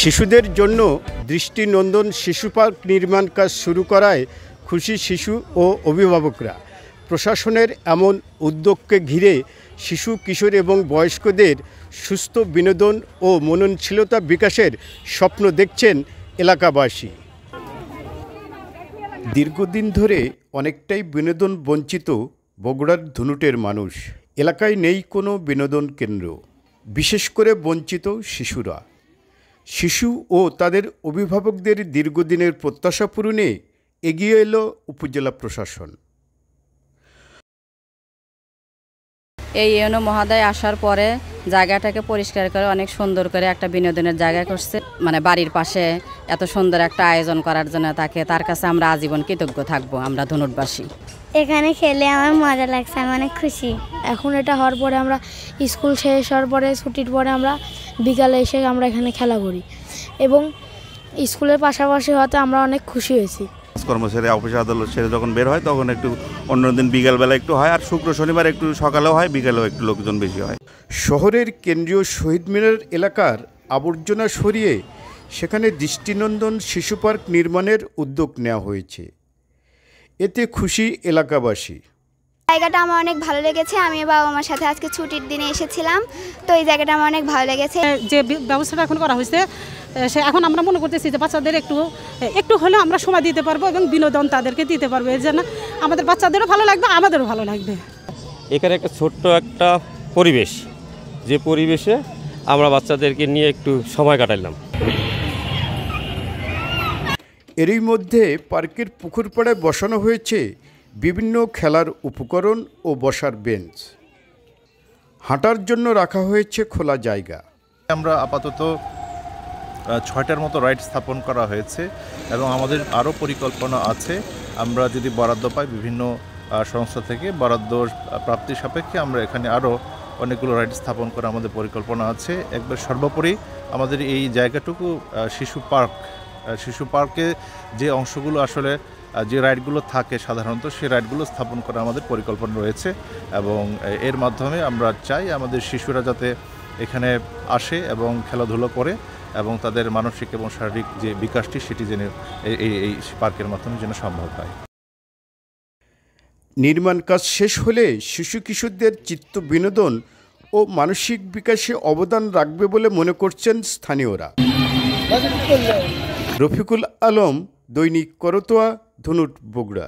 শিশুদের জন্য দৃষ্টিনন্দন শিশু পার্ক নির্মাণ কাজ শুরু করায় খুশি শিশু ও অভিভাবকরা। প্রশাসনের এমন উদ্যোগকে ঘিরে শিশু, কিশোর এবং বয়স্কদের সুস্থ বিনোদন ও মননশীলতা বিকাশের স্বপ্ন দেখছেন এলাকাবাসী। দীর্ঘদিন ধরে অনেকটাই বিনোদন বঞ্চিত বগুড়ার ধুনুটের মানুষ। এলাকায় নেই কোনো বিনোদন কেন্দ্র, বিশেষ করে বঞ্চিত শিশুরা। শিশু ও তাদের অভিভাবকদের দীর্ঘদিনের প্রত্যাশা পূরণে এগিয়ে এলো উপজেলা প্রশাসন। এই ইউনো মহোদয় আসার পরে জায়গাটাকে পরিষ্কার করে অনেক সুন্দর করে একটা বিনোদনের জায়গা করছে। মানে বাড়ির পাশে এত সুন্দর একটা আয়োজন করার জন্য তার কাছে আমরা আজীবন কৃতজ্ঞ থাকবো, আমরা ধনুটবাসী। এখানে খেলে আমার মজা লাগছে, আমি অনেক খুশি। এখন এটা হওয়ার পরে আমরা স্কুল শেষ হওয়ার পরে ছুটির পরে আমরা বিকালে এসে আমরা এখানে খেলা করি এবং স্কুলের পাশাপাশি হতে আমরা অনেক খুশি হয়েছি। কর্মচারী অফিস আদালত ছেড়ে যখন বের হয় তখন একটু অন্যদিন বিকালবেলা একটু হয়, আর শুক্র শনিবার একটু সকালেও হয়, বিকালেও একটু লোকজন বেশি হয়। শহরের কেন্দ্রীয় শহীদ মিনার এলাকার আবর্জনা সরিয়ে সেখানে দৃষ্টিনন্দন শিশু পার্ক নির্মাণের উদ্যোগ নেওয়া হয়েছে। এতে খুশি এলাকাবাসী। জায়গাটা আমার অনেক ভালো লেগেছে। আমি বাবা মার সাথে আজকে ছুটির দিনে এসেছিলাম, তো এই জায়গাটা আমার অনেক ভালো লেগেছে। যে ব্যবস্থাটা এখন করা হয়েছে সে এখন আমরা মনে করতেছি যে বাচ্চাদের একটু হলেও আমরা সময় দিতে পারবো এবং বিনোদন তাদেরকে দিতে পারবো, এর জন্য আমাদের বাচ্চাদেরও ভালো লাগবে, আমাদেরও ভালো লাগবে। এখানে একটা ছোট্ট একটা পরিবেশ, যে পরিবেশে আমরা বাচ্চাদেরকে নিয়ে একটু সময় কাটালাম। এরই মধ্যে পার্কের পুকুর পাড়ে বসানো হয়েছে বিভিন্ন খেলার উপকরণ ও বসার বেঞ্চ। হাঁটার জন্য রাখা হয়েছে খোলা জায়গা। আমরা আপাতত 6টার মতো রাইড স্থাপন করা হয়েছে এবং আমাদের আরও পরিকল্পনা আছে। আমরা যদি বরাদ্দ পাই বিভিন্ন সংস্থা থেকে বরাদ্দ প্রাপ্তির সাপেক্ষে আমরা এখানে আরও অনেকগুলো রাইড স্থাপন করা আমাদের পরিকল্পনা আছে। একবার সর্বোপরি আমাদের এই জায়গাটুকু শিশু পার্কে যে অংশগুলো আসলে যে রাইডগুলো থাকে সাধারণত সেই রাইডগুলো স্থাপন করা আমাদের পরিকল্পনা রয়েছে এবং এর মাধ্যমে আমরা চাই আমাদের শিশুরা যাতে এখানে আসে এবং খেলাধুলো করে এবং তাদের মানসিক এবং শারীরিক যে বিকাশটি সেটি যেন এই পার্কের মাধ্যমে যেন সম্ভব হয়। নির্মাণ কাজ শেষ হলে শিশু কিশোরদের চিত্ত বিনোদন ও মানসিক বিকাশে অবদান রাখবে বলে মনে করছেন স্থানীয়রা। রফিকুল আলম, দৈনিক করতোয়া, ধনুট, বগুড়া।